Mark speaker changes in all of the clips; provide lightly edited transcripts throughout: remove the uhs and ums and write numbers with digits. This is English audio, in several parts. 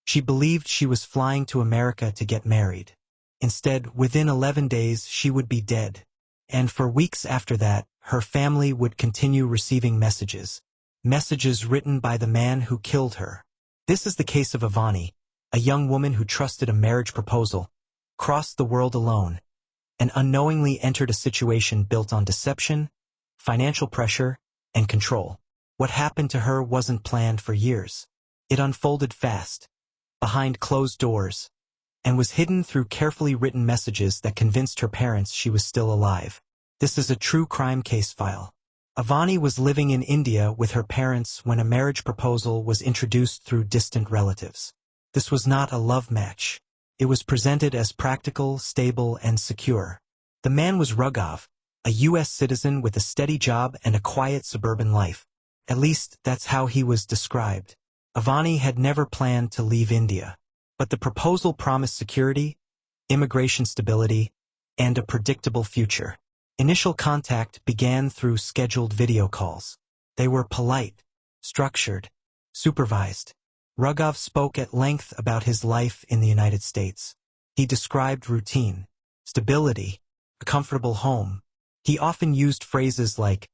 Speaker 1: She believed she was flying to America to get married. Instead, within 11 days, she would be dead. And for weeks after that, her family would continue receiving messages. Messages written by the man who killed her. This is the case of Avani, a young woman who trusted a marriage proposal, crossed the world alone, and unknowingly entered a situation built on deception, financial pressure, and control. What happened to her wasn't planned for years. It unfolded fast, behind closed doors, and was hidden through carefully written messages that convinced her parents she was still alive. This is a true crime case file. Avani was living in India with her parents when a marriage proposal was introduced through distant relatives. This was not a love match. It was presented as practical, stable, and secure. The man was Raghav, a U.S. citizen with a steady job and a quiet suburban life. At least, that's how he was described. Avani had never planned to leave India. But the proposal promised security, immigration stability, and a predictable future. Initial contact began through scheduled video calls. They were polite, structured, supervised. Raghav spoke at length about his life in the United States. He described routine, stability, a comfortable home. He often used phrases like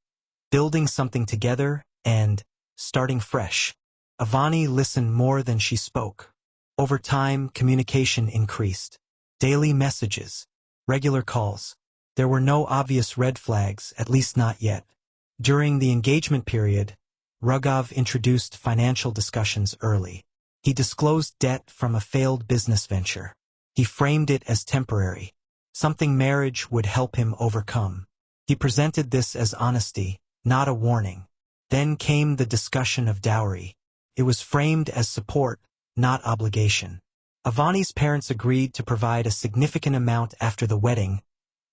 Speaker 1: building something together and starting fresh. Avani listened more than she spoke. Over time, communication increased. Daily messages, regular calls. There were no obvious red flags, at least not yet. During the engagement period, Raghav introduced financial discussions early. He disclosed debt from a failed business venture. He framed it as temporary, something marriage would help him overcome. He presented this as honesty, not a warning. Then came the discussion of dowry. It was framed as support, not obligation. Avani's parents agreed to provide a significant amount after the wedding,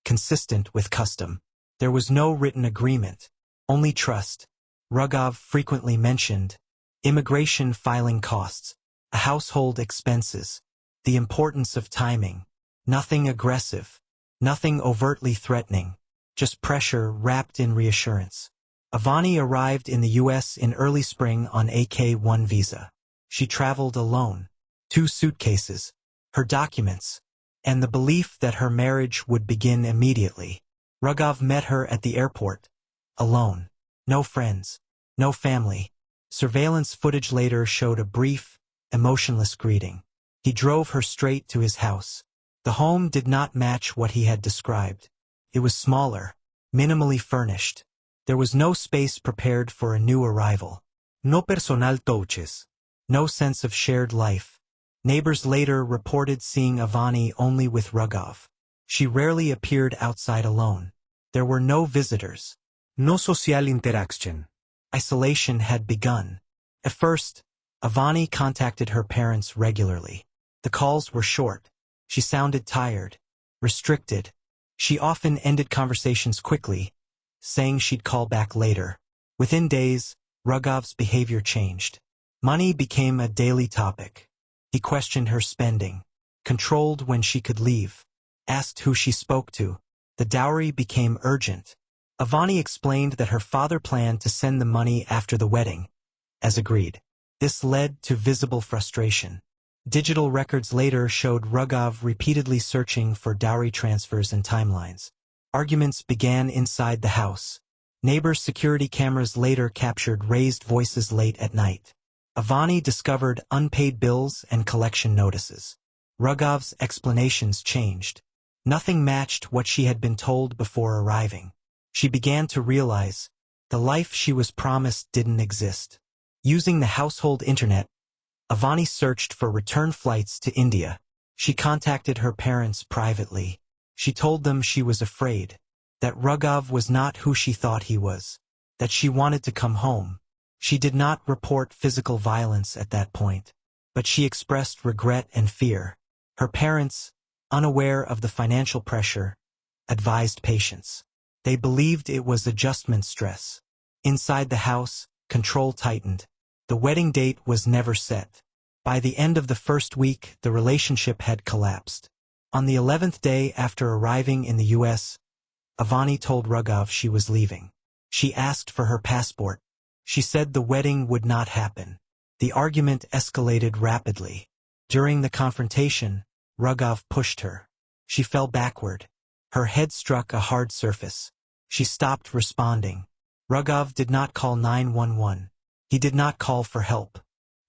Speaker 1: consistent with custom. There was no written agreement, only trust. Raghav frequently mentioned immigration filing costs, household expenses, the importance of timing. Nothing aggressive, nothing overtly threatening, just pressure wrapped in reassurance. Avani arrived in the U.S. in early spring on a K-1 visa. She traveled alone, 2 suitcases, her documents, and the belief that her marriage would begin immediately. Raghav met her at the airport, alone. No friends, no family. Surveillance footage later showed a brief, emotionless greeting. He drove her straight to his house. The home did not match what he had described. It was smaller, minimally furnished. There was no space prepared for a new arrival. No personal touches. No sense of shared life. Neighbors later reported seeing Avani only with Raghav. She rarely appeared outside alone. There were no visitors. No social interaction. Isolation had begun. At first, Avani contacted her parents regularly. The calls were short. She sounded tired, restricted. She often ended conversations quickly, saying she'd call back later. Within days, Raghav's behavior changed. Money became a daily topic. He questioned her spending, controlled when she could leave, asked who she spoke to. The dowry became urgent. Avani explained that her father planned to send the money after the wedding, as agreed. This led to visible frustration. Digital records later showed Raghav repeatedly searching for dowry transfers and timelines. Arguments began inside the house. Neighbors' security cameras later captured raised voices late at night. Avani discovered unpaid bills and collection notices. Raghav's explanations changed. Nothing matched what she had been told before arriving. She began to realize the life she was promised didn't exist. Using the household internet, Avani searched for return flights to India. She contacted her parents privately. She told them she was afraid, that Raghav was not who she thought he was, that she wanted to come home. She did not report physical violence at that point, but she expressed regret and fear. Her parents, unaware of the financial pressure, advised patience. They believed it was adjustment stress. Inside the house, control tightened. The wedding date was never set. By the end of the first week, the relationship had collapsed. On the 11th day after arriving in the U.S., Avani told Raghav she was leaving. She asked for her passport. She said the wedding would not happen. The argument escalated rapidly. During the confrontation, Rugov pushed her. She fell backward. Her head struck a hard surface. She stopped responding. Rugov did not call 911. He did not call for help.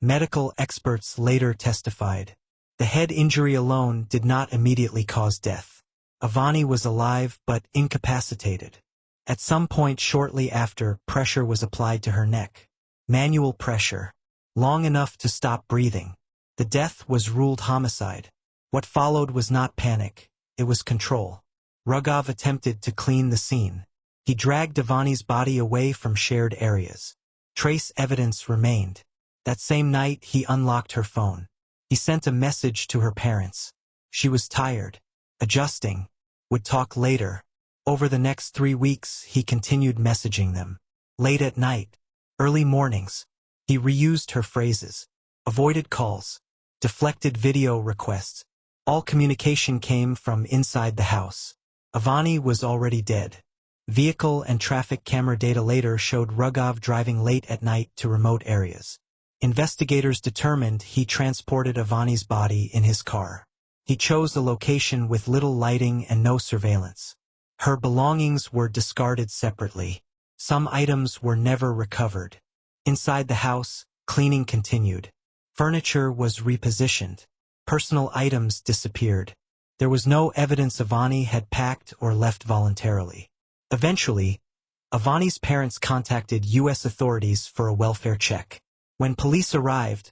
Speaker 1: Medical experts later testified. The head injury alone did not immediately cause death. Avani was alive but incapacitated. At some point shortly after, pressure was applied to her neck. Manual pressure. Long enough to stop breathing. The death was ruled homicide. What followed was not panic. It was control. Rugov attempted to clean the scene. He dragged Avani's body away from shared areas. Trace evidence remained. That same night, he unlocked her phone. He sent a message to her parents. She was tired. Adjusting. Would talk later. Over the next 3 weeks, he continued messaging them. Late at night. Early mornings. He reused her phrases. Avoided calls. Deflected video requests. All communication came from inside the house. Avani was already dead. Vehicle and traffic camera data later showed Rugov driving late at night to remote areas. Investigators determined he transported Avani's body in his car. He chose a location with little lighting and no surveillance. Her belongings were discarded separately. Some items were never recovered. Inside the house, cleaning continued. Furniture was repositioned. Personal items disappeared. There was no evidence Avani had packed or left voluntarily. Eventually, Avani's parents contacted U.S. authorities for a welfare check. When police arrived,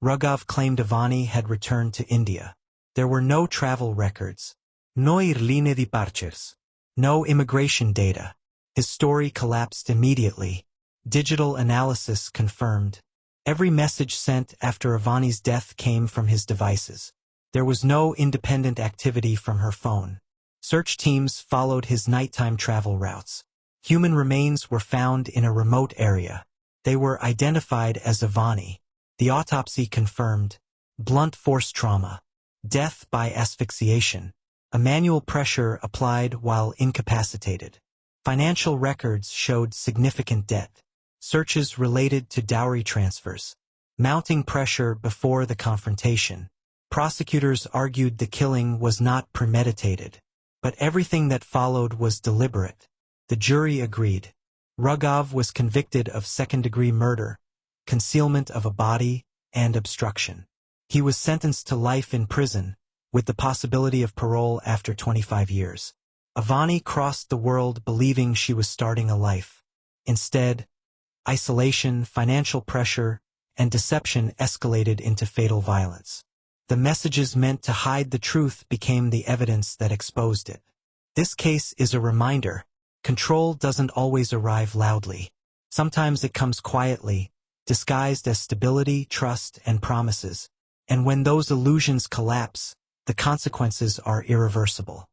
Speaker 1: Rugov claimed Avani had returned to India. There were no travel records. No linee di parches. No immigration data. His story collapsed immediately. Digital analysis confirmed. Every message sent after Avani's death came from his devices. There was no independent activity from her phone. Search teams followed his nighttime travel routes. Human remains were found in a remote area. They were identified as Avani. The autopsy confirmed blunt force trauma, death by asphyxiation, a manual pressure applied while incapacitated. Financial records showed significant debt. Searches related to dowry transfers. Mounting pressure before the confrontation. Prosecutors argued the killing was not premeditated. But everything that followed was deliberate. The jury agreed. Rugov was convicted of second-degree murder, concealment of a body, and obstruction. He was sentenced to life in prison, with the possibility of parole after 25 years. Avani crossed the world believing she was starting a life. Instead, isolation, financial pressure, and deception escalated into fatal violence. The messages meant to hide the truth became the evidence that exposed it. This case is a reminder. Control doesn't always arrive loudly. Sometimes it comes quietly, disguised as stability, trust, and promises. And when those illusions collapse, the consequences are irreversible.